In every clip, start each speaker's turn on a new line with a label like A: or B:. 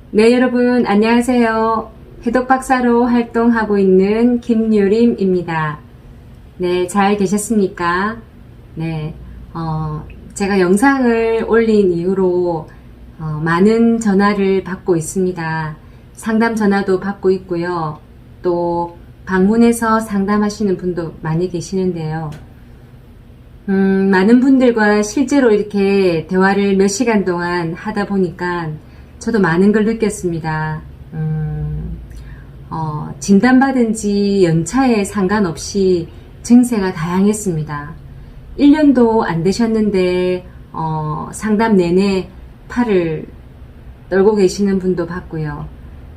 A: 네, 여러분 안녕하세요. 해독 박사로 활동하고 있는 김유림입니다. 네, 잘 계셨습니까? 네, 제가 영상을 올린 이후로 많은 전화를 받고 있습니다. 상담 전화도 받고 있고요. 또 방문해서 상담하시는 분도 많이 계시는데요. 많은 분들과 실제로 이렇게 대화를 몇 시간 동안 하다 보니까 저도 많은 걸 느꼈습니다. 진단받은 지 연차에 상관없이 증세가 다양했습니다. 1년도 안 되셨는데 상담 내내 팔을 떨고 계시는 분도 봤고요.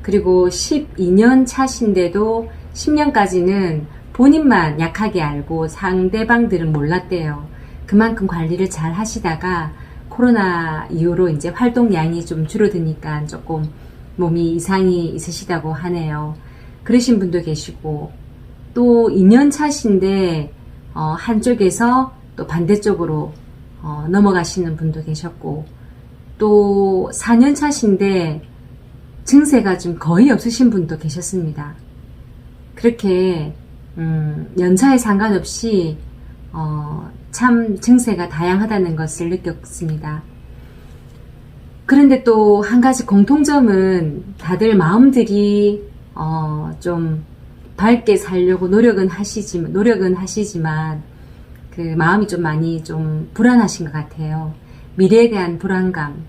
A: 그리고 12년 차신데도 10년까지는 본인만 약하게 알고 상대방들은 몰랐대요. 그만큼 관리를 잘 하시다가 코로나 이후로 이제 활동량이 좀 줄어드니까 조금 몸이 이상이 있으시다고 하네요. 그러신 분도 계시고, 또 2년 차신데 한쪽에서 또 반대쪽으로 넘어가시는 분도 계셨고, 또 4년 차신데 증세가 좀 거의 없으신 분도 계셨습니다. 그렇게 연차에 상관없이 참 증세가 다양하다는 것을 느꼈습니다. 그런데 또 한 가지 공통점은 다들 마음들이 좀 밝게 살려고 노력은 하시지만 그 마음이 좀 많이 좀 불안하신 것 같아요. 미래에 대한 불안감,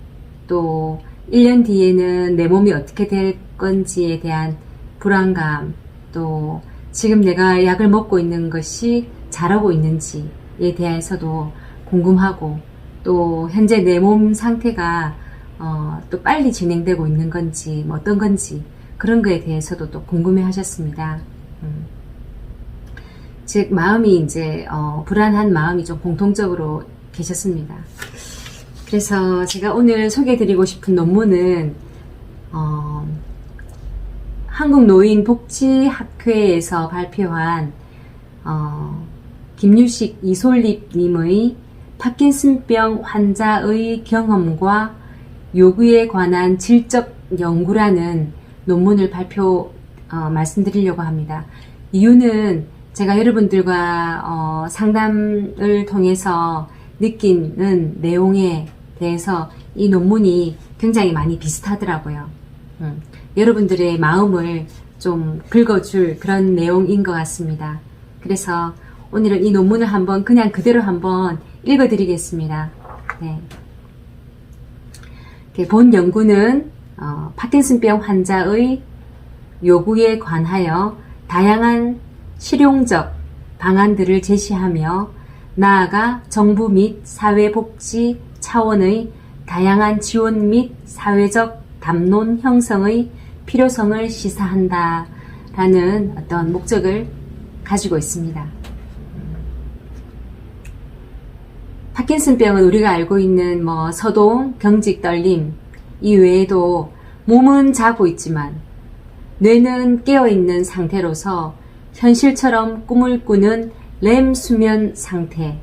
A: 또 1년 뒤에는 내 몸이 어떻게 될 건지에 대한 불안감, 또 지금 내가 약을 먹고 있는 것이 잘하고 있는지에 대해서도 궁금하고, 또 현재 내 몸 상태가 또 빨리 진행되고 있는 건지 뭐 어떤 건지 그런 거에 대해서도 또 궁금해 하셨습니다. 즉 마음이 이제 불안한 마음이 좀 공통적으로 계셨습니다. 그래서 제가 오늘 소개해 드리고 싶은 논문은 한국노인복지학회에서 발표한 김유식 이솔립님의 파킨슨병 환자의 경험과 요구에 관한 질적 연구라는 논문을 말씀드리려고 합니다. 이유는 제가 여러분들과 상담을 통해서 느끼는 내용에 대해서 이 논문이 굉장히 많이 비슷하더라고요. 여러분들의 마음을 좀 긁어줄 그런 내용인 것 같습니다. 그래서 오늘은 이 논문을 그냥 그대로 한번 읽어드리겠습니다. 네. 본 연구는 파킨슨병 환자의 요구에 관하여 다양한 실용적 방안들을 제시하며 나아가 정부 및 사회복지 차원의 다양한 지원 및 사회적 담론 형성의 필요성을 시사한다 라는 어떤 목적을 가지고 있습니다. 파킨슨병은 우리가 알고 있는 서동, 경직 떨림 이외에도 몸은 자고 있지만 뇌는 깨어있는 상태로서 현실처럼 꿈을 꾸는 렘 수면 상태,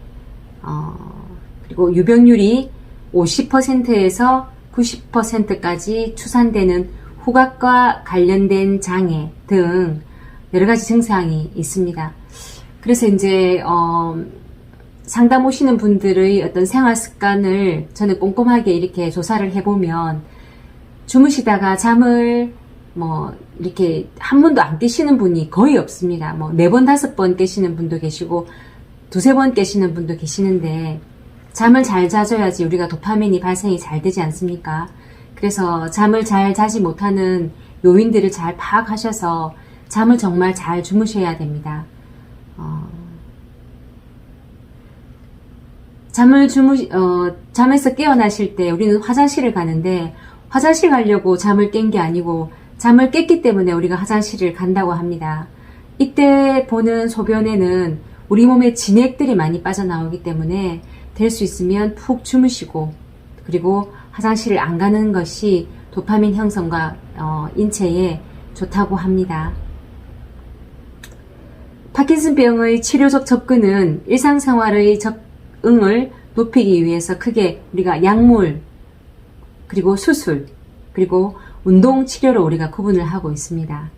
A: 그리고 유병률이 50%에서 90%까지 추산되는 후각과 관련된 장애 등 여러가지 증상이 있습니다. 그래서 이제 상담 오시는 분들의 어떤 생활 습관을 저는 꼼꼼하게 이렇게 조사를 해보면 주무시다가 잠을 이렇게 한 번도 안 깨시는 분이 거의 없습니다. 4번, 5번 깨시는 분도 계시고 2-3번 깨시는 분도 계시는데, 잠을 잘 자줘야지 우리가 도파민이 발생이 잘 되지 않습니까? 그래서 잠을 잘 자지 못하는 요인들을 잘 파악하셔서 잠을 정말 잘 주무셔야 됩니다. 잠에서 깨어나실 때 우리는 화장실을 가는데, 화장실 가려고 잠을 깬 게 아니고 잠을 깼기 때문에 우리가 화장실을 간다고 합니다. 이때 보는 소변에는 우리 몸의 진액들이 많이 빠져나오기 때문에 될 수 있으면 푹 주무시고, 그리고 화장실을 안 가는 것이 도파민 형성과 인체에 좋다고 합니다. 파킨슨병의 치료적 접근은 일상생활의 적응을 높이기 위해서 크게 우리가 약물, 그리고 수술, 그리고 운동 치료로 우리가 구분을 하고 있습니다.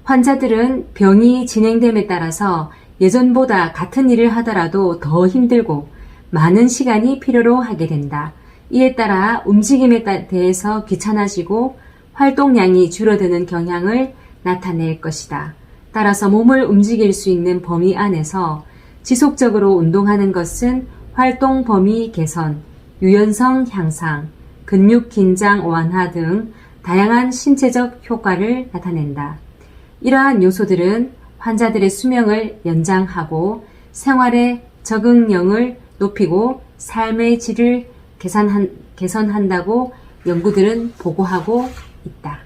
A: 환자들은 병이 진행됨에 따라서 예전보다 같은 일을 하더라도 더 힘들고 많은 시간이 필요로 하게 된다. 이에 따라 움직임에 대해서 귀찮아지고 활동량이 줄어드는 경향을 나타낼 것이다. 따라서 몸을 움직일 수 있는 범위 안에서 지속적으로 운동하는 것은 활동 범위 개선, 유연성 향상, 근육 긴장 완화 등 다양한 신체적 효과를 나타낸다. 이러한 요소들은 환자들의 수명을 연장하고 생활의 적응력을 높이고 삶의 질을 개선한다고 연구들은 보고하고 있다.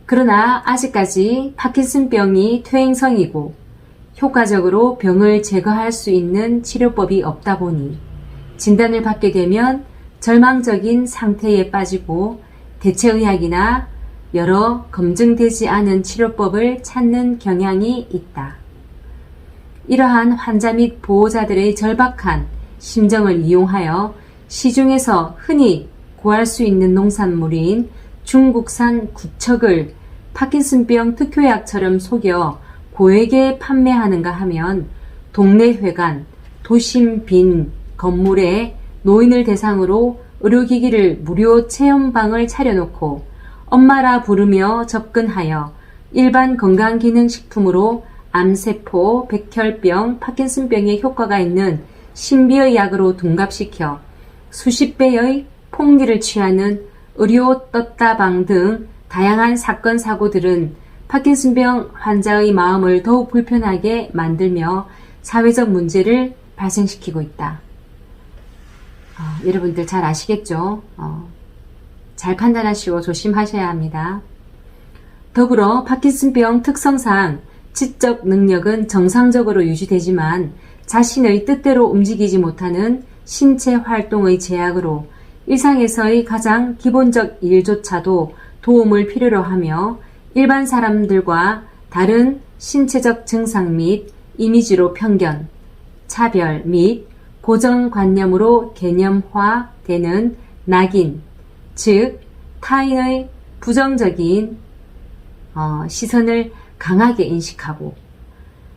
A: 그러나 아직까지 파킨슨병이 퇴행성이고 효과적으로 병을 제거할 수 있는 치료법이 없다 보니 진단을 받게 되면 절망적인 상태에 빠지고 대체의학이나 여러 검증되지 않은 치료법을 찾는 경향이 있다. 이러한 환자 및 보호자들의 절박한 심정을 이용하여 시중에서 흔히 구할 수 있는 농산물인 중국산 구척을 파킨슨병 특효약처럼 속여 고액에 판매하는가 하면 동네 회관, 도심 빈 건물에 노인을 대상으로 의료기기를 무료 체험방을 차려놓고 엄마라 부르며 접근하여 일반 건강기능식품으로 암세포, 백혈병, 파킨슨병에 효과가 있는 신비의 약으로 둔갑시켜 수십 배의 폭리를 취하는 의료 떴다방 등 다양한 사건 사고들은 파킨슨병 환자의 마음을 더욱 불편하게 만들며 사회적 문제를 발생시키고 있다. 여러분들 잘 아시겠죠? 잘 판단하시고 조심하셔야 합니다. 더불어 파킨슨병 특성상 지적 능력은 정상적으로 유지되지만 자신의 뜻대로 움직이지 못하는 신체 활동의 제약으로 일상에서의 가장 기본적 일조차도 도움을 필요로 하며 일반 사람들과 다른 신체적 증상 및 이미지로 편견, 차별 및 고정관념으로 개념화되는 낙인, 즉 타인의 부정적인 시선을 강하게 인식하고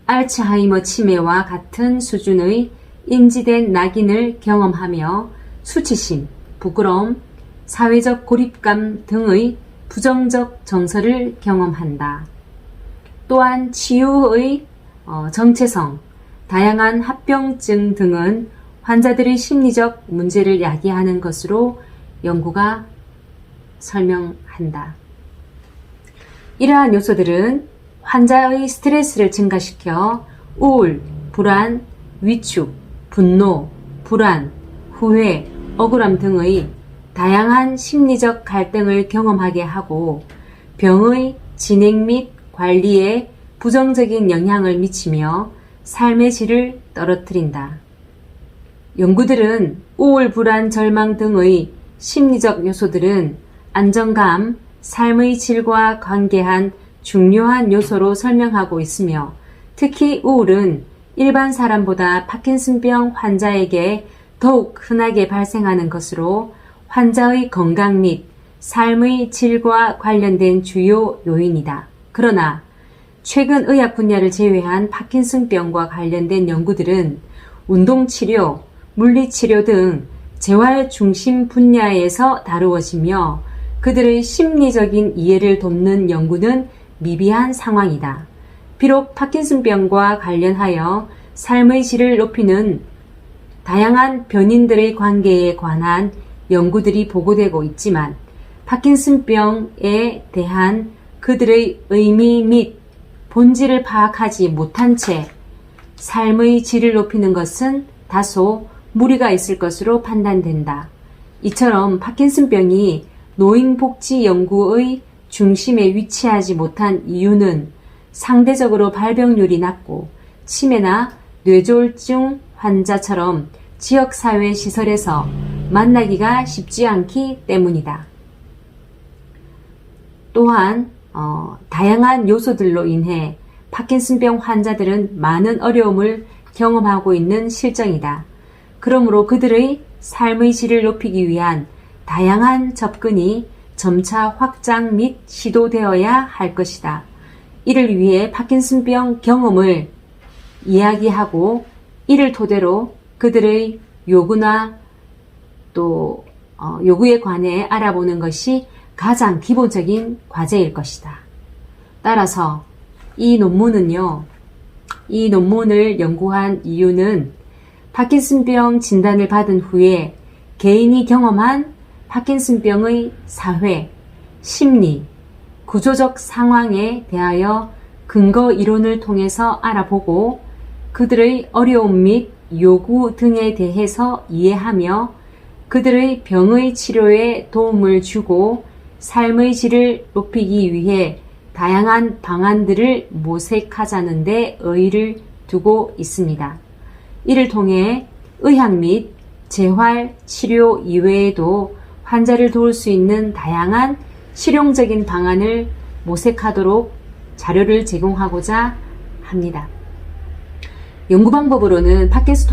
A: 알츠하이머 치매와 같은 수준의 인지된 낙인을 경험하며 수치심, 부끄러움, 사회적 고립감 등의 부정적 정서를 경험한다. 또한 치유의 정체성, 다양한 합병증 등은 환자들의 심리적 문제를 야기하는 것으로 연구가 설명한다. 이러한 요소들은 환자의 스트레스를 증가시켜 우울, 불안, 위축, 분노, 불안, 후회, 억울함 등의 다양한 심리적 갈등을 경험하게 하고 병의 진행 및 관리에 부정적인 영향을 미치며 삶의 질을 떨어뜨린다. 연구들은 우울, 불안, 절망 등의 심리적 요소들은 안정감, 삶의 질과 관계한 중요한 요소로 설명하고 있으며 특히 우울은 일반 사람보다 파킨슨병 환자에게 더욱 흔하게 발생하는 것으로 환자의 건강 및 삶의 질과 관련된 주요 요인이다. 그러나 최근 의학 분야를 제외한 파킨슨병과 관련된 연구들은 운동치료, 물리치료 등 재활 중심 분야에서 다루어지며 그들의 심리적인 이해를 돕는 연구는 미비한 상황이다. 비록 파킨슨병과 관련하여 삶의 질을 높이는 다양한 변인들의 관계에 관한 연구들이 보고되고 있지만 파킨슨병에 대한 그들의 의미 및 본질을 파악하지 못한 채 삶의 질을 높이는 것은 다소 무리가 있을 것으로 판단된다. 이처럼 파킨슨병이 노인복지 연구의 중심에 위치하지 못한 이유는 상대적으로 발병률이 낮고 치매나 뇌졸중 환자처럼 지역사회 시설에서 만나기가 쉽지 않기 때문이다. 또한 다양한 요소들로 인해 파킨슨병 환자들은 많은 어려움을 경험하고 있는 실정이다. 그러므로 그들의 삶의 질을 높이기 위한 다양한 접근이 점차 확장 및 시도되어야 할 것이다. 이를 위해 파킨슨병 경험을 이야기하고 이를 토대로 그들의 요구나 또 요구에 관해 알아보는 것이 가장 기본적인 과제일 것이다. 따라서 이 논문을 연구한 이유는 파킨슨병 진단을 받은 후에 개인이 경험한 파킨슨병의 사회, 심리, 구조적 상황에 대하여 근거 이론을 통해서 알아보고 그들의 어려움 및 요구 등에 대해서 이해하며 그들의 병의 치료에 도움을 주고 삶의 질을 높이기 위해 다양한 방안들을 모색하자는 데 의의를 두고 있습니다. 이를 통해 의학 및 재활 치료 이외에도 환자를 도울 수 있는 다양한 실용적인 방안을 모색하도록 자료를 제공하고자 합니다. 연구 방법으로는 파킨슨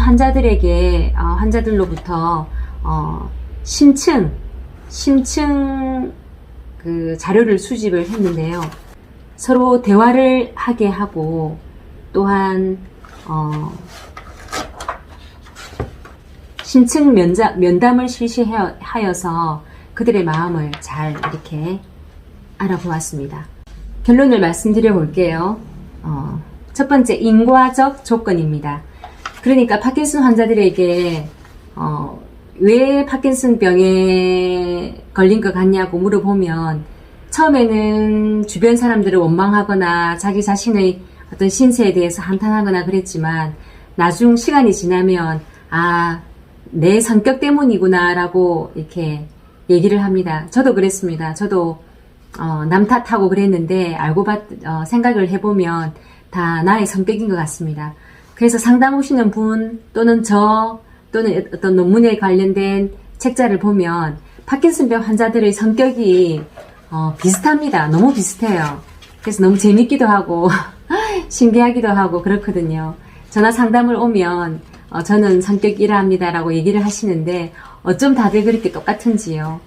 A: 환자들로부터 심층 그 자료를 수집을 했는데요. 서로 대화를 하게 하고 또한 심층 면담을 실시하여서 그들의 마음을 잘 이렇게 알아보았습니다. 결론을 말씀드려 볼게요. 첫 번째, 인과적 조건입니다. 그러니까 파킨슨 환자들에게 왜 파킨슨병에 걸린 것 같냐고 물어보면 처음에는 주변 사람들을 원망하거나 자기 자신의 어떤 신세에 대해서 한탄하거나 그랬지만 나중 시간이 지나면 내 성격 때문이구나 라고 이렇게 얘기를 합니다. 저도 그랬습니다. 저도 남 탓하고 그랬는데 생각을 해보면 다 나의 성격인 것 같습니다. 그래서 상담 오시는 분 또는 또는 어떤 논문에 관련된 책자를 보면 파킨슨병 환자들의 성격이 비슷합니다. 너무 비슷해요. 그래서 너무 재밌기도 하고 신기하기도 하고 그렇거든요. 전화 상담을 오면 저는 성격 이러합니다 라고 얘기를 하시는데 어쩜 다들 그렇게 똑같은지요.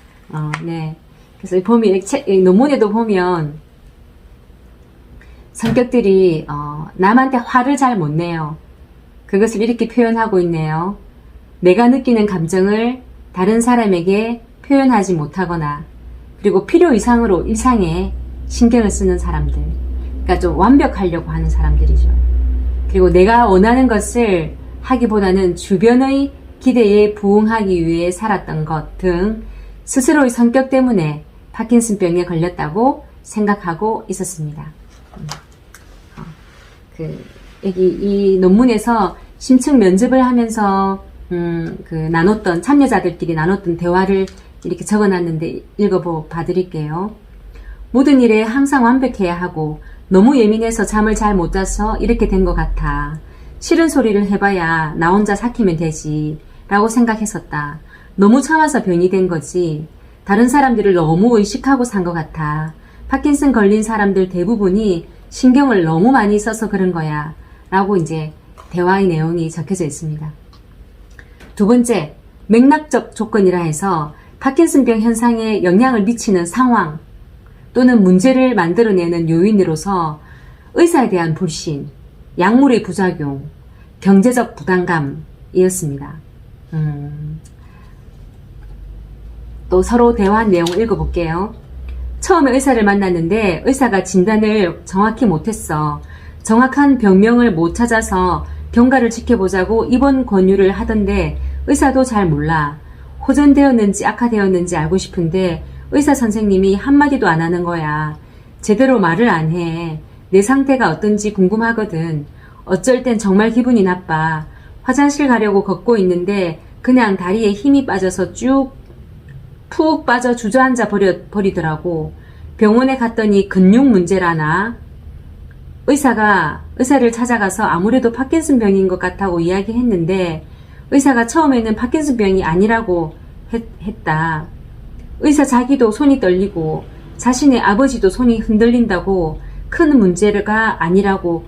A: 네. 그래서 보면 논문에도 보면 성격들이 남한테 화를 잘 못 내요. 그것을 이렇게 표현하고 있네요. 내가 느끼는 감정을 다른 사람에게 표현하지 못하거나 그리고 필요 이상으로 일상에 신경을 쓰는 사람들. 그러니까 좀 완벽하려고 하는 사람들이죠. 그리고 내가 원하는 것을 하기보다는 주변의 기대에 부응하기 위해 살았던 것 등 스스로의 성격 때문에 파킨슨병에 걸렸다고 생각하고 있었습니다. 여기 이 논문에서 심층 면접을 하면서 참여자들끼리 나눴던 대화를 이렇게 적어놨는데 봐드릴게요. 모든 일에 항상 완벽해야 하고 너무 예민해서 잠을 잘 못 자서 이렇게 된 것 같아. 싫은 소리를 해봐야 나 혼자 삭히면 되지 라고 생각했었다. 너무 참아서 병이 된 거지. 다른 사람들을 너무 의식하고 산 것 같아. 파킨슨 걸린 사람들 대부분이 신경을 너무 많이 써서 그런 거야 라고 이제 대화의 내용이 적혀져 있습니다. 두 번째, 맥락적 조건이라 해서 파킨슨병 현상에 영향을 미치는 상황 또는 문제를 만들어내는 요인으로서 의사에 대한 불신, 약물의 부작용, 경제적 부담감이었습니다. 또 서로 대화한 내용을 읽어볼게요. 처음에 의사를 만났는데 의사가 진단을 정확히 못했어. 정확한 병명을 못 찾아서 경과를 지켜보자고 입원 권유를 하던데 의사도 잘 몰라. 호전되었는지 악화되었는지 알고 싶은데 의사 선생님이 한마디도 안 하는 거야. 제대로 말을 안 해. 내 상태가 어떤지 궁금하거든. 어쩔 땐 정말 기분이 나빠. 화장실 가려고 걷고 있는데 그냥 다리에 힘이 빠져서 푹 빠져 주저앉아 버리더라고. 병원에 갔더니 근육 문제라나. 의사를 찾아가서 아무래도 파킨슨병인 것 같다고 이야기했는데 의사가 처음에는 파킨슨병이 아니라고 했다. 의사 자기도 손이 떨리고 자신의 아버지도 손이 흔들린다고 큰 문제가 아니라고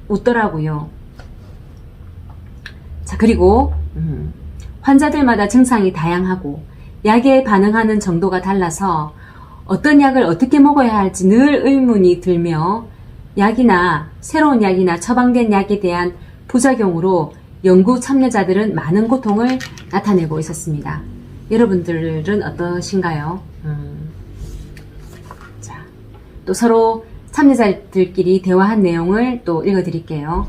A: 웃더라고요. 자, 그리고 환자들마다 증상이 다양하고 약에 반응하는 정도가 달라서 어떤 약을 어떻게 먹어야 할지 늘 의문이 들며 새로운 약이나 처방된 약에 대한 부작용으로 연구 참여자들은 많은 고통을 나타내고 있었습니다. 여러분들은 어떠신가요? 자, 또 서로 참여자들끼리 대화한 내용을 또 읽어드릴게요.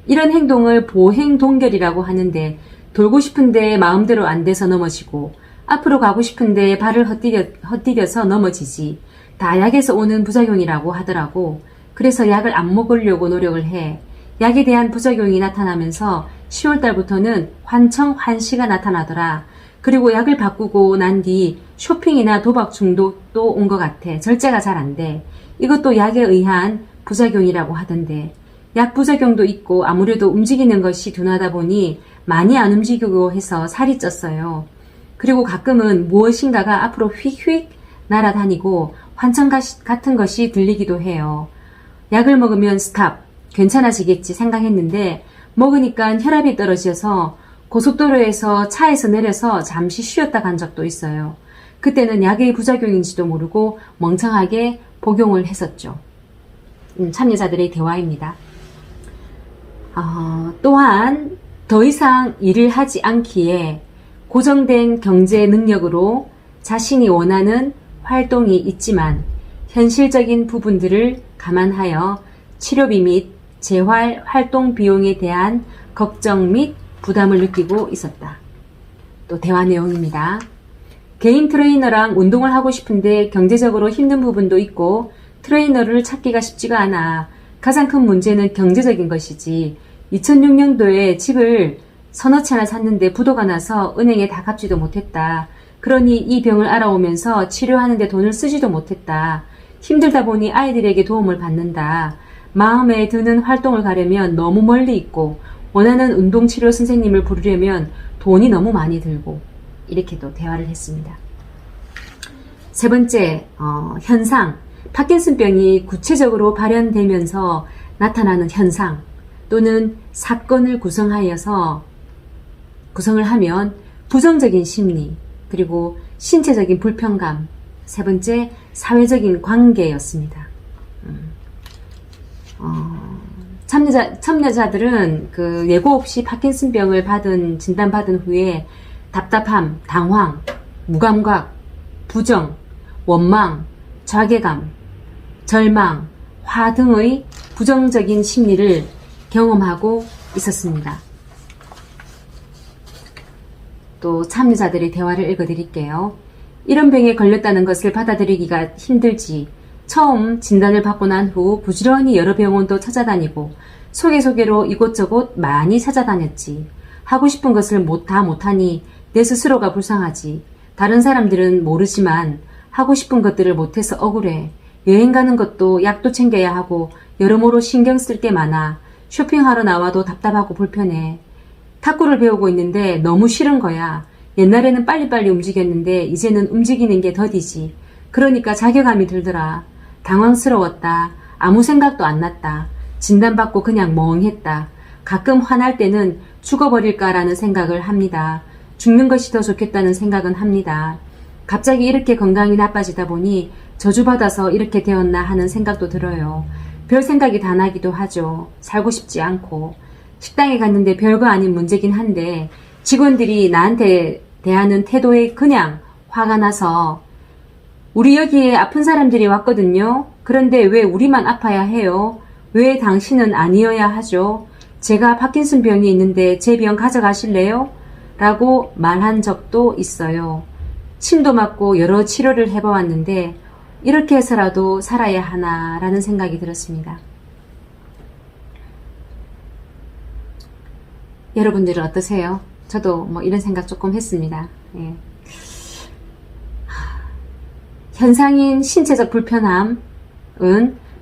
A: 이런 행동을 보행동결이라고 하는데 돌고 싶은데 마음대로 안 돼서 넘어지고 앞으로 가고 싶은데 발을 헛디뎌서 넘어지지. 다 약에서 오는 부작용이라고 하더라고. 그래서 약을 안 먹으려고 노력을 해. 약에 대한 부작용이 나타나면서 10월달부터는 환청환시가 나타나더라. 그리고 약을 바꾸고 난 뒤 쇼핑이나 도박 중독도 온 것 같아. 절제가 잘 안 돼. 이것도 약에 의한 부작용이라고 하던데 약 부작용도 있고 아무래도 움직이는 것이 둔하다 보니 많이 안 움직이고 해서 살이 쪘어요. 그리고 가끔은 무엇인가가 앞으로 휙휙 날아다니고 환청 같은 것이 들리기도 해요. 약을 먹으면 스탑, 괜찮아지겠지 생각했는데 먹으니까 혈압이 떨어져서 고속도로에서 차에서 내려서 잠시 쉬었다 간 적도 있어요. 그때는 약의 부작용인지도 모르고 멍청하게 복용을 했었죠. 참여자들의 대화입니다. 또한 더 이상 일을 하지 않기에 고정된 경제 능력으로 자신이 원하는 활동이 있지만 현실적인 부분들을 감안하여 치료비 및 재활 활동 비용에 대한 걱정 및 부담을 느끼고 있었다. 또 대화 내용입니다. 개인 트레이너랑 운동을 하고 싶은데 경제적으로 힘든 부분도 있고 트레이너를 찾기가 쉽지가 않아. 가장 큰 문제는 경제적인 것이지. 2006년도에 집을 서너 채나 샀는데 부도가 나서 은행에 다 갚지도 못했다. 그러니 이 병을 알아오면서 치료하는데 돈을 쓰지도 못했다. 힘들다 보니 아이들에게 도움을 받는다. 마음에 드는 활동을 가려면 너무 멀리 있고 원하는 운동치료 선생님을 부르려면 돈이 너무 많이 들고 이렇게도 대화를 했습니다. 세 번째, 현상. 파킨슨병이 구체적으로 발현되면서 나타나는 현상 또는 사건을 구성을 하면 부정적인 심리, 그리고 신체적인 불편감, 세 번째, 사회적인 관계였습니다. 참여자들은 그 예고 없이 파킨슨병을 진단받은 후에 답답함, 당황, 무감각, 부정, 원망, 자괴감, 절망, 화 등의 부정적인 심리를 경험하고 있었습니다. 또 참여자들의 대화를 읽어드릴게요. 이런 병에 걸렸다는 것을 받아들이기가 힘들지. 처음 진단을 받고 난 후 부지런히 여러 병원도 찾아다니고 소개로 이곳저곳 많이 찾아다녔지. 하고 싶은 것을 다 못하니 내 스스로가 불쌍하지. 다른 사람들은 모르지만 하고 싶은 것들을 못해서 억울해. 여행 가는 것도 약도 챙겨야 하고 여러모로 신경 쓸 게 많아. 쇼핑하러 나와도 답답하고 불편해. 탁구를 배우고 있는데 너무 싫은 거야. 옛날에는 빨리빨리 움직였는데 이제는 움직이는 게 더디지. 그러니까 자괴감이 들더라. 당황스러웠다. 아무 생각도 안 났다. 진단받고 그냥 멍했다. 가끔 화날 때는 죽어버릴까라는 생각을 합니다. 죽는 것이 더 좋겠다는 생각은 합니다. 갑자기 이렇게 건강이 나빠지다 보니 저주받아서 이렇게 되었나 하는 생각도 들어요. 별 생각이 다 나기도 하죠. 살고 싶지 않고. 식당에 갔는데 별거 아닌 문제긴 한데 직원들이 나한테 대하는 태도에 그냥 화가 나서 우리 여기에 아픈 사람들이 왔거든요. 그런데 왜 우리만 아파야 해요? 왜 당신은 아니어야 하죠? 제가 파킨슨병이 있는데 제 병 가져가실래요? 라고 말한 적도 있어요. 침도 맞고 여러 치료를 해보았는데 이렇게 해서라도 살아야 하나 라는 생각이 들었습니다. 여러분들은 어떠세요? 저도 이런 생각 조금 했습니다. 예. 현상인 신체적 불편함은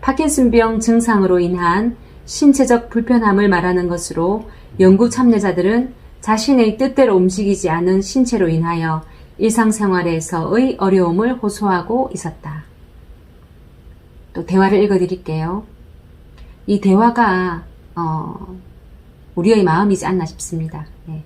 A: 파킨슨병 증상으로 인한 신체적 불편함을 말하는 것으로 연구 참여자들은 자신의 뜻대로 움직이지 않은 신체로 인하여 일상생활에서의 어려움을 호소하고 있었다. 또 대화를 읽어드릴게요. 이 대화가 우리의 마음이지 않나 싶습니다. 예.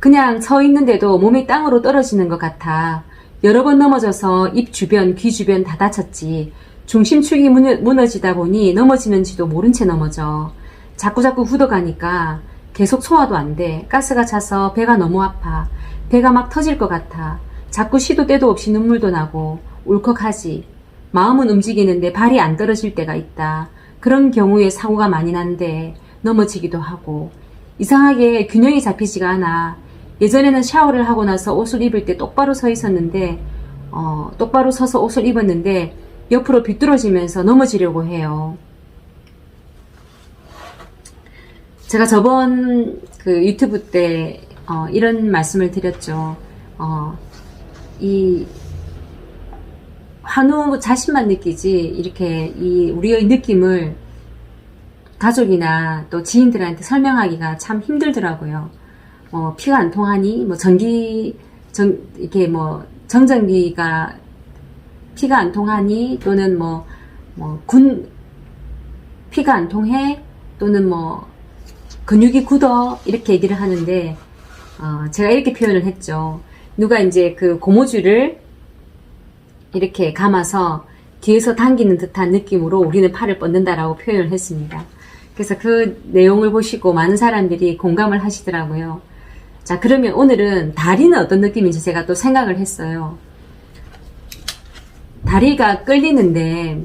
A: 그냥 서 있는데도 몸이 땅으로 떨어지는 것 같아 여러 번 넘어져서 입 주변, 귀 주변 다 다쳤지. 중심축이 무너지다 보니 넘어지는지도 모른 채 넘어져. 자꾸자꾸 굳어가니까 계속 소화도 안 돼. 가스가 차서 배가 너무 아파. 배가 막 터질 것 같아. 자꾸 시도 때도 없이 눈물도 나고 울컥하지. 마음은 움직이는데 발이 안 떨어질 때가 있다. 그런 경우에 사고가 많이 난대. 넘어지기도 하고. 이상하게 균형이 잡히지가 않아. 예전에는 샤워를 하고 나서 옷을 입을 때 똑바로 서 있었는데 똑바로 서서 옷을 입었는데 옆으로 비뚤어지면서 넘어지려고 해요. 제가 저번 그 유튜브 때 이런 말씀을 드렸죠. 이 한우 자신만 느끼지 이렇게 우리의 느낌을 가족이나 또 지인들한테 설명하기가 참 힘들더라고요. 피가 안 통하니 이렇게 정전기가 피가 안 통하니 또는 피가 안 통해 또는 근육이 굳어 이렇게 얘기를 하는데 제가 이렇게 표현을 했죠. 누가 이제 그 고무줄을 이렇게 감아서 뒤에서 당기는 듯한 느낌으로 우리는 팔을 뻗는다라고 표현을 했습니다. 그래서 그 내용을 보시고 많은 사람들이 공감을 하시더라고요. 자, 그러면 오늘은 다리는 어떤 느낌인지 제가 또 생각을 했어요. 다리가 끌리는데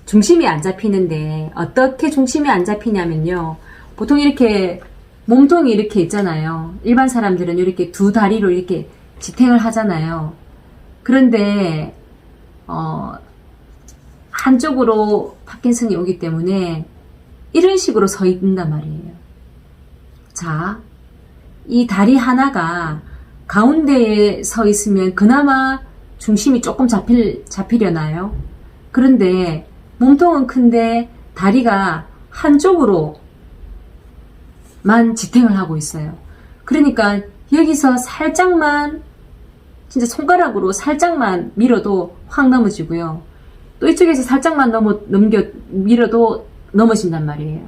A: 중심이 안 잡히는데 어떻게 중심이 안 잡히냐면요. 보통 이렇게 몸통이 이렇게 있잖아요. 일반 사람들은 이렇게 두 다리로 이렇게 지탱을 하잖아요. 그런데 한쪽으로 파킨슨이 오기 때문에 이런 식으로 서 있단 말이에요. 자, 이 다리 하나가 가운데에 서 있으면 그나마 중심이 조금 잡히려나요? 그런데 몸통은 큰데 다리가 한쪽으로만 지탱을 하고 있어요. 그러니까 여기서 살짝만 진짜 손가락으로 살짝만 밀어도 확 넘어지고요. 또 이쪽에서 살짝만 밀어도 넘어진단 말이에요.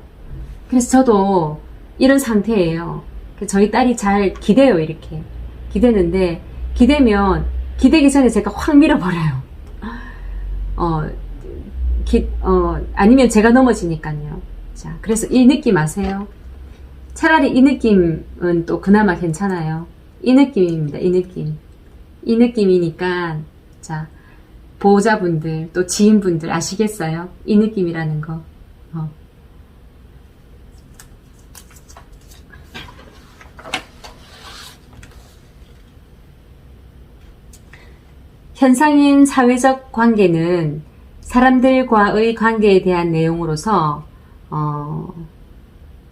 A: 그래서 저도 이런 상태예요. 저희 딸이 잘 기대요. 이렇게 기대는데 기대기 전에 제가 확 밀어버려요. 아니면 제가 넘어지니까요. 자, 그래서 이 느낌 아세요? 차라리 이 느낌은 또 그나마 괜찮아요. 이 느낌입니다. 이 느낌. 이 느낌이니까, 자, 보호자분들, 또 지인분들 아시겠어요? 이 느낌이라는 거. 현상인 사회적 관계는 사람들과의 관계에 대한 내용으로서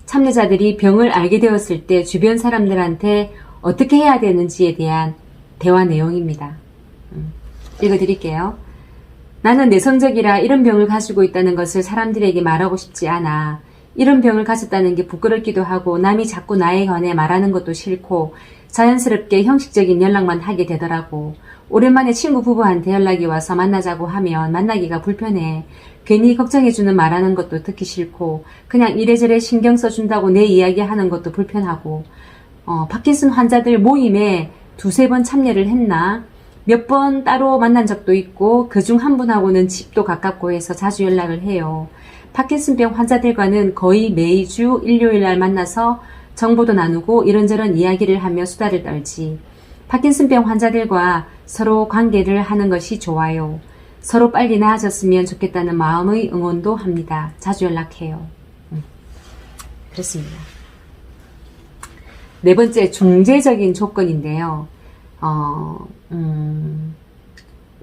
A: 참여자들이 병을 알게 되었을 때 주변 사람들한테 어떻게 해야 되는지에 대한 대화 내용입니다. 읽어드릴게요. 나는 내성적이라 이런 병을 가지고 있다는 것을 사람들에게 말하고 싶지 않아. 이런 병을 가졌다는 게 부끄럽기도 하고 남이 자꾸 나에 관해 말하는 것도 싫고 자연스럽게 형식적인 연락만 하게 되더라고. 오랜만에 친구 부부한테 연락이 와서 만나자고 하면 만나기가 불편해. 괜히 걱정해주는 말하는 것도 듣기 싫고 그냥 이래저래 신경 써준다고 내 이야기 하는 것도 불편하고 파킨슨 환자들 모임에 두세 번 참여를 했나? 몇 번 따로 만난 적도 있고 그중 한 분하고는 집도 가깝고 해서 자주 연락을 해요. 파킨슨병 환자들과는 거의 매주 일요일날 만나서 정보도 나누고 이런저런 이야기를 하며 수다를 떨지. 파킨슨병 환자들과 서로 관계를 하는 것이 좋아요. 서로 빨리 나아졌으면 좋겠다는 마음의 응원도 합니다. 자주 연락해요. 그렇습니다. 네 번째, 중재적인 조건인데요.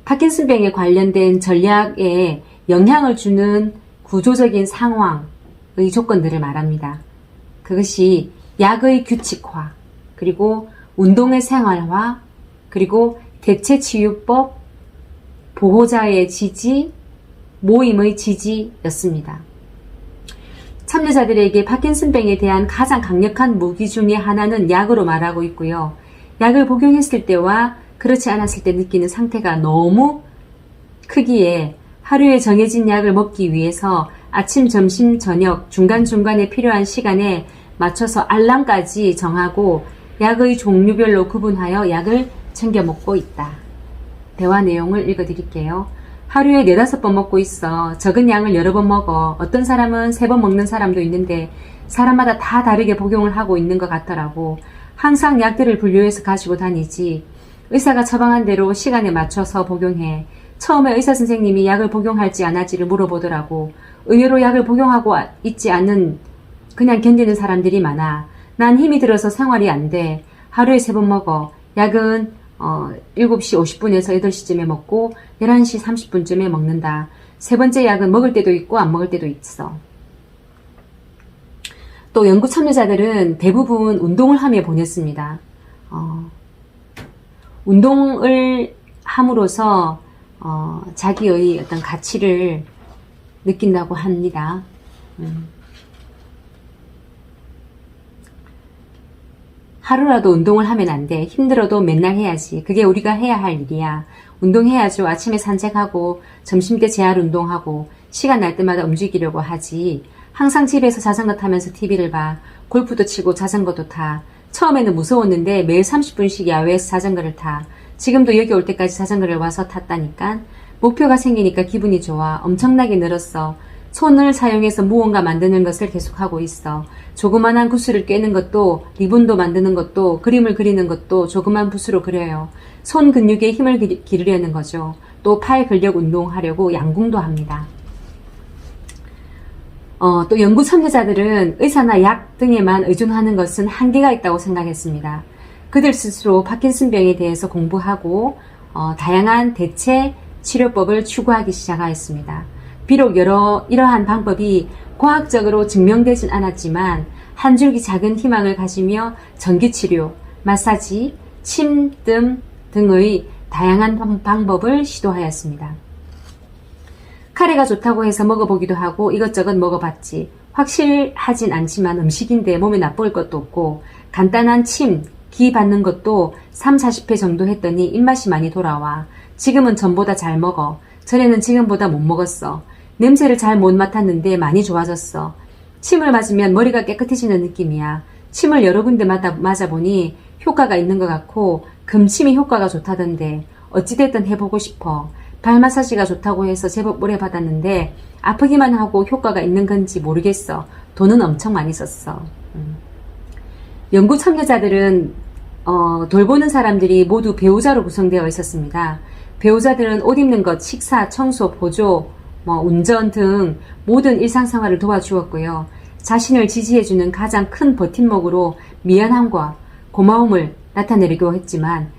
A: 파킨슨병에 관련된 전략에 영향을 주는 구조적인 상황의 조건들을 말합니다. 그것이 약의 규칙화, 그리고 운동의 생활화, 그리고 대체치유법, 보호자의 지지, 모임의 지지였습니다. 참여자들에게 파킨슨병에 대한 가장 강력한 무기 중에 하나는 약으로 말하고 있고요. 약을 복용했을 때와 그렇지 않았을 때 느끼는 상태가 너무 크기에 하루에 정해진 약을 먹기 위해서 아침, 점심, 저녁 중간중간에 필요한 시간에 맞춰서 알람까지 정하고 약의 종류별로 구분하여 약을 챙겨 먹고 있다. 대화 내용을 읽어드릴게요. 하루에 4-5번 먹고 있어. 적은 양을 여러 번 먹어. 어떤 사람은 3번 먹는 사람도 있는데 사람마다 다 다르게 복용을 하고 있는 것 같더라고. 항상 약들을 분류해서 가지고 다니지. 의사가 처방한 대로 시간에 맞춰서 복용해. 처음에 의사 선생님이 약을 복용할지 안 할지를 물어보더라고. 의외로 약을 복용하고 있지 않는 그냥 견디는 사람들이 많아. 난 힘이 들어서 생활이 안 돼. 하루에 3번 먹어. 약은 7시 50분에서 8시쯤에 먹고 11시 30분쯤에 먹는다. 세 번째 약은 먹을 때도 있고 안 먹을 때도 있어. 또 연구 참여자들은 대부분 운동을 하며 보냈습니다. 운동을 함으로써 자기의 어떤 가치를 느낀다고 합니다. 하루라도 운동을 하면 안 돼. 힘들어도 맨날 해야지. 그게 우리가 해야 할 일이야. 운동해야죠. 아침에 산책하고 점심때 재활 운동하고 시간 날 때마다 움직이려고 하지. 항상 집에서 자전거 타면서 TV를 봐. 골프도 치고 자전거도 타. 처음에는 무서웠는데 매일 30분씩 야외에서 자전거를 타. 지금도 여기 올 때까지 자전거를 와서 탔다니까. 목표가 생기니까 기분이 좋아. 엄청나게 늘었어. 손을 사용해서 무언가 만드는 것을 계속하고 있어. 조그만한 구슬을 꿰는 것도, 리본도 만드는 것도, 그림을 그리는 것도 조그만 붓으로 그려요. 손 근육에 힘을 기르려는 거죠. 또 팔 근력 운동하려고 양궁도 합니다. 또 연구 참여자들은 의사나 약 등에만 의존하는 것은 한계가 있다고 생각했습니다. 그들 스스로 파킨슨병에 대해서 공부하고 다양한 대체 치료법을 추구하기 시작하였습니다. 비록 이러한 방법이 과학적으로 증명되진 않았지만 한 줄기 작은 희망을 가지며 전기치료, 마사지, 침뜸 등의 다양한 방법을 시도하였습니다. 카레가 좋다고 해서 먹어보기도 하고 이것저것 먹어봤지. 확실하진 않지만 음식인데 몸에 나쁠 것도 없고 간단한 침, 기 받는 것도 30-40회 정도 했더니 입맛이 많이 돌아와. 지금은 전보다 잘 먹어. 전에는 지금보다 못 먹었어. 냄새를 잘 못 맡았는데 많이 좋아졌어. 침을 맞으면 머리가 깨끗해지는 느낌이야. 침을 여러 군데 맞아보니 효과가 있는 것 같고 금침이 효과가 좋다던데 어찌됐든 해보고 싶어. 발 마사지가 좋다고 해서 제법 오래 받았는데 아프기만 하고 효과가 있는 건지 모르겠어. 돈은 엄청 많이 썼어. 연구 참여자들은 돌보는 사람들이 모두 배우자로 구성되어 있었습니다. 배우자들은 옷 입는 것, 식사, 청소, 보조, 운전 등 모든 일상생활을 도와주었고요. 자신을 지지해주는 가장 큰 버팀목으로 미안함과 고마움을 나타내려고 했지만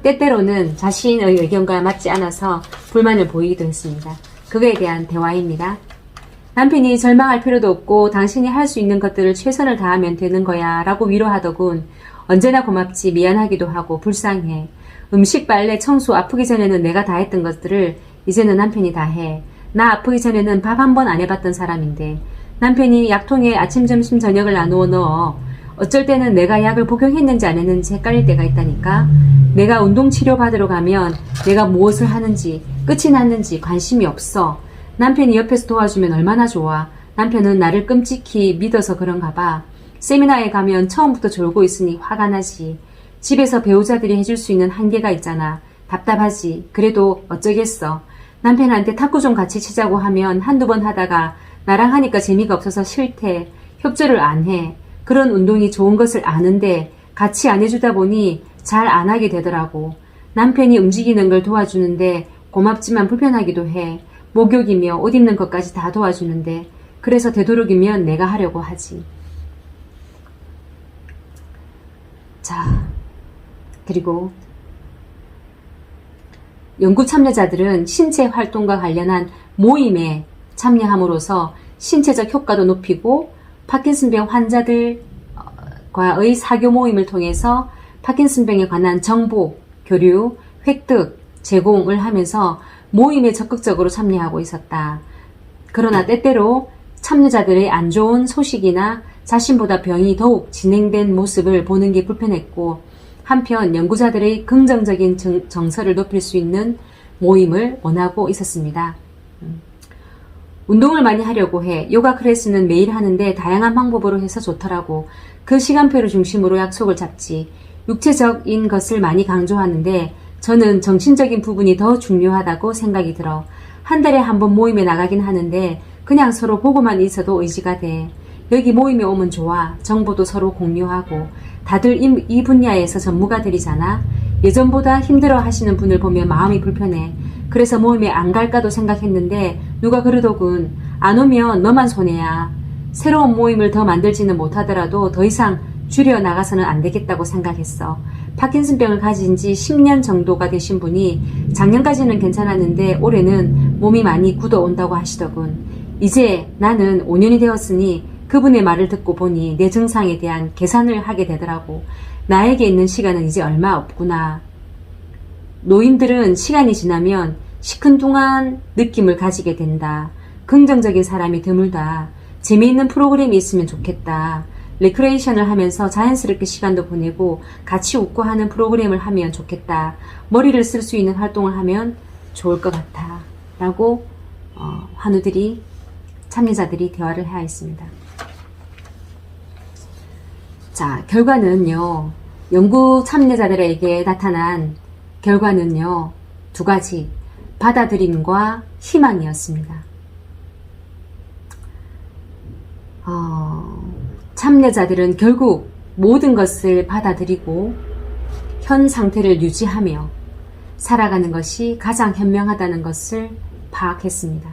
A: 때때로는 자신의 의견과 맞지 않아서 불만을 보이기도 했습니다. 그거에 대한 대화입니다. 남편이 절망할 필요도 없고 당신이 할 수 있는 것들을 최선을 다하면 되는 거야 라고 위로하더군. 언제나 고맙지. 미안하기도 하고 불쌍해. 음식, 빨래, 청소 아프기 전에는 내가 다 했던 것들을 이제는 남편이 다 해. 나 아프기 전에는 밥 한 번 안 해봤던 사람인데 남편이 약통에 아침, 점심, 저녁을 나누어 넣어. 어쩔 때는 내가 약을 복용했는지 안 했는지 헷갈릴 때가 있다니까. 내가 운동치료 받으러 가면 내가 무엇을 하는지 끝이 났는지 관심이 없어. 남편이 옆에서 도와주면 얼마나 좋아. 남편은 나를 끔찍히 믿어서 그런가 봐. 세미나에 가면 처음부터 졸고 있으니 화가 나지. 집에서 배우자들이 해줄 수 있는 한계가 있잖아. 답답하지. 그래도 어쩌겠어. 남편한테 탁구 좀 같이 치자고 하면 한두 번 하다가 나랑 하니까 재미가 없어서 싫대. 협조를 안 해. 그런 운동이 좋은 것을 아는데 같이 안 해주다 보니 잘 안 하게 되더라고. 남편이 움직이는 걸 도와주는데 고맙지만 불편하기도 해. 목욕이며 옷 입는 것까지 다 도와주는데 그래서 되도록이면 내가 하려고 하지. 자, 그리고 연구 참여자들은 신체 활동과 관련한 모임에 참여함으로써 신체적 효과도 높이고 파킨슨병 환자들과의 사교 모임을 통해서 파킨슨병에 관한 정보, 교류, 획득, 제공을 하면서 모임에 적극적으로 참여하고 있었다. 그러나 때때로 참여자들의 안 좋은 소식이나 자신보다 병이 더욱 진행된 모습을 보는 게 불편했고 한편 연구자들의 긍정적인 정서를 높일 수 있는 모임을 원하고 있었습니다. 운동을 많이 하려고 해. 요가 클래스는 매일 하는데 다양한 방법으로 해서 좋더라고. 그 시간표를 중심으로 약속을 잡지. 육체적인 것을 많이 강조하는데 저는 정신적인 부분이 더 중요하다고 생각이 들어. 한 달에 한 번 모임에 나가긴 하는데 그냥 서로 보고만 있어도 의지가 돼. 여기 모임에 오면 좋아. 정보도 서로 공유하고. 다들 이 분야에서 전문가들이잖아. 예전보다 힘들어 하시는 분을 보면 마음이 불편해. 그래서 모임에 안 갈까도 생각했는데 누가 그러더군. 안 오면 너만 손해야. 새로운 모임을 더 만들지는 못하더라도 더 이상 줄여 나가서는 안 되겠다고 생각했어. 파킨슨병을 가진 지 10년 정도가 되신 분이 작년까지는 괜찮았는데 올해는 몸이 많이 굳어온다고 하시더군. 이제 나는 5년이 되었으니 그분의 말을 듣고 보니 내 증상에 대한 계산을 하게 되더라고. 나에게 있는 시간은 이제 얼마 없구나. 노인들은 시간이 지나면 시큰둥한 느낌을 가지게 된다. 긍정적인 사람이 드물다. 재미있는 프로그램이 있으면 좋겠다. 레크레이션을 하면서 자연스럽게 시간도 보내고 같이 웃고 하는 프로그램을 하면 좋겠다. 머리를 쓸 수 있는 활동을 하면 좋을 것 같아. 라고 환우들이 참여자들이 대화를 해야 했습니다. 자, 결과는요. 연구 참여자들에게 나타난 결과는요. 두 가지. 받아들임과 희망이었습니다. 참여자들은 결국 모든 것을 받아들이고 현 상태를 유지하며 살아가는 것이 가장 현명하다는 것을 파악했습니다.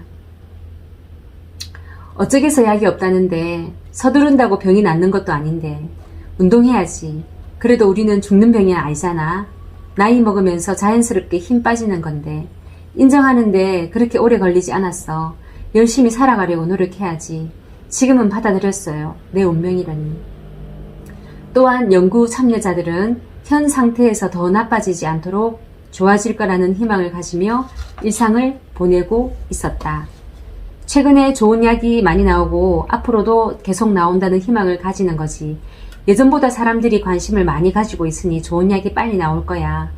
A: 어쩌겠어 약이 없다는데 서두른다고 병이 낫는 것도 아닌데 운동해야지. 그래도 우리는 죽는 병이 아니잖아. 나이 먹으면서 자연스럽게 힘 빠지는 건데 인정하는데 그렇게 오래 걸리지 않았어. 열심히 살아가려고 노력해야지. 지금은 받아들였어요. 내 운명이라니. 또한 연구 참여자들은 현 상태에서 더 나빠지지 않도록 좋아질 거라는 희망을 가지며 일상을 보내고 있었다. 최근에 좋은 약이 많이 나오고 앞으로도 계속 나온다는 희망을 가지는 거지. 예전보다 사람들이 관심을 많이 가지고 있으니 좋은 약이 빨리 나올 거야.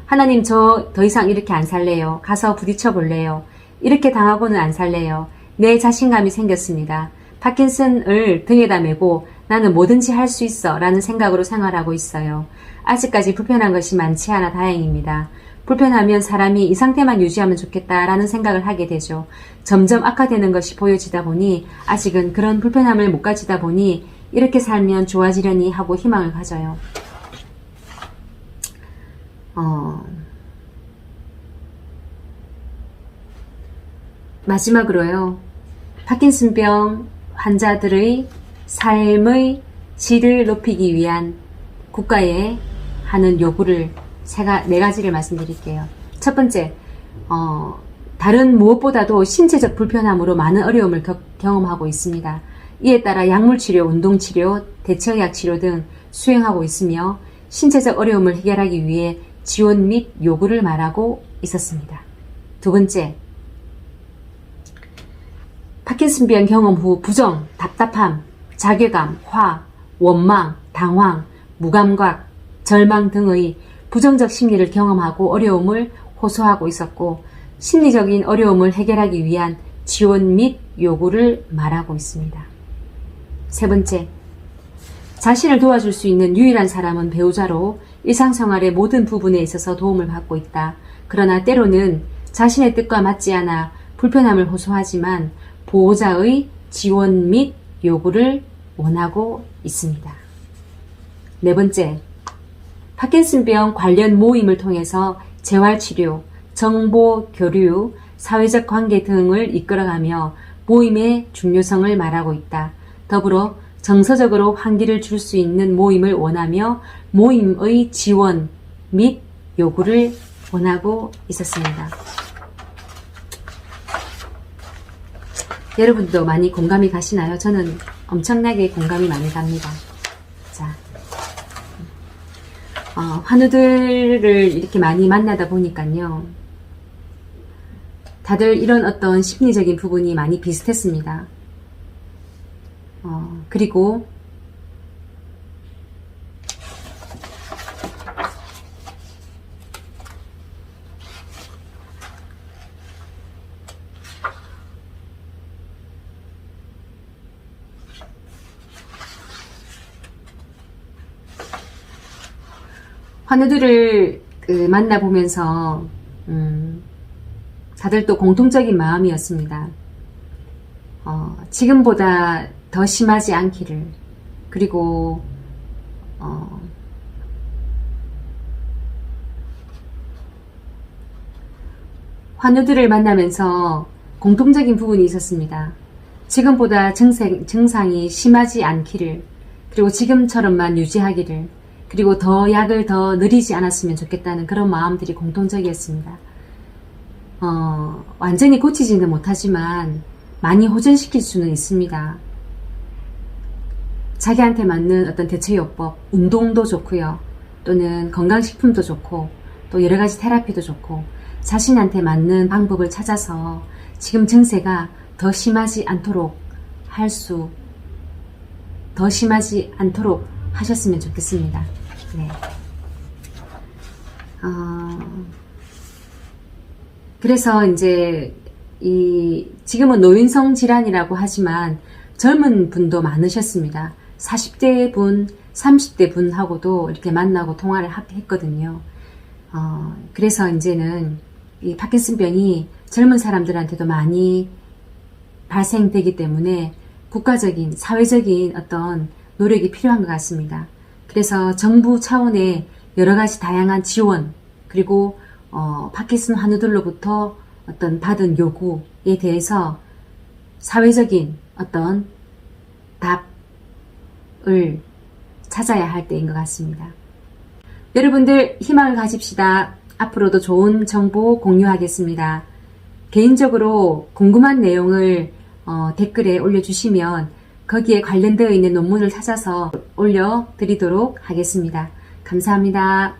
A: 하나님, 저 더 이상 이렇게 안 살래요. 가서 부딪혀 볼래요. 이렇게 당하고는 안 살래요. 내 자신감이 생겼습니다. 파킨슨을 등에다 메고 나는 뭐든지 할 수 있어 라는 생각으로 생활하고 있어요. 아직까지 불편한 것이 많지 않아 다행입니다. 불편하면 사람이 이 상태만 유지하면 좋겠다라는 생각을 하게 되죠. 점점 악화되는 것이 보여지다 보니 아직은 그런 불편함을 못 가지다 보니 이렇게 살면 좋아지려니 하고 희망을 가져요. 마지막으로요. 파킨슨병 환자들의 삶의 질을 높이기 위한 국가에 하는 요구를 네 가지를 말씀드릴게요. 첫 번째, 다른 무엇보다도 신체적 불편함으로 많은 어려움을 경험하고 있습니다. 이에 따라 약물치료, 운동치료, 대처약 치료 등 수행하고 있으며 신체적 어려움을 해결하기 위해 지원 및 요구를 말하고 있었습니다. 두 번째, 파킨슨병 경험 후 부정, 답답함, 자괴감, 화, 원망, 당황, 무감각, 절망 등의 부정적 심리를 경험하고 어려움을 호소하고 있었고 심리적인 어려움을 해결하기 위한 지원 및 요구를 말하고 있습니다. 세 번째, 자신을 도와줄 수 있는 유일한 사람은 배우자로 일상생활의 모든 부분에 있어서 도움을 받고 있다. 그러나 때로는 자신의 뜻과 맞지 않아 불편함을 호소하지만 보호자의 지원 및 요구를 원하고 있습니다. 네 번째, 파킨슨병 관련 모임을 통해서 재활치료, 정보 교류, 사회적 관계 등을 이끌어가며 모임의 중요성을 말하고 있다. 더불어 정서적으로 환기를 줄 수 있는 모임을 원하며 모임의 지원 및 요구를 원하고 있었습니다. 여러분도 많이 공감이 가시나요? 저는 엄청나게 공감이 많이 갑니다. 자, 환우들을 이렇게 많이 만나다 보니까요. 다들 이런 어떤 심리적인 부분이 많이 비슷했습니다. 그리고 환우들을 만나보면서 다들 또 공통적인 마음이었습니다. 지금보다 더 심하지 않기를, 그리고 환우들을 만나면서 공통적인 부분이 있었습니다. 지금보다 증상이 심하지 않기를, 그리고 지금처럼만 유지하기를, 그리고 더 약을 더 늘리지 않았으면 좋겠다는 그런 마음들이 공통적이었습니다. 완전히 고치지는 못하지만 많이 호전시킬 수는 있습니다. 자기한테 맞는 어떤 대처요법, 운동도 좋고요. 또는 건강식품도 좋고, 또 여러가지 테라피도 좋고, 자신한테 맞는 방법을 찾아서 지금 증세가 더 심하지 않도록 더 심하지 않도록 하셨으면 좋겠습니다. 네. 그래서 이제 지금은 노인성 질환이라고 하지만 젊은 분도 많으셨습니다. 40대 분, 30대 분하고도 이렇게 만나고 통화를 했거든요. 그래서 이제는 이 파킨슨병이 젊은 사람들한테도 많이 발생되기 때문에 국가적인, 사회적인 어떤 노력이 필요한 것 같습니다. 그래서 정부 차원의 여러 가지 다양한 지원, 그리고 파킨슨 환우들로부터 어떤 받은 요구에 대해서 사회적인 어떤 답을 찾아야 할 때인 것 같습니다. 여러분들 희망을 가집시다. 앞으로도 좋은 정보 공유하겠습니다. 개인적으로 궁금한 내용을 댓글에 올려주시면 거기에 관련되어 있는 논문을 찾아서 올려드리도록 하겠습니다. 감사합니다.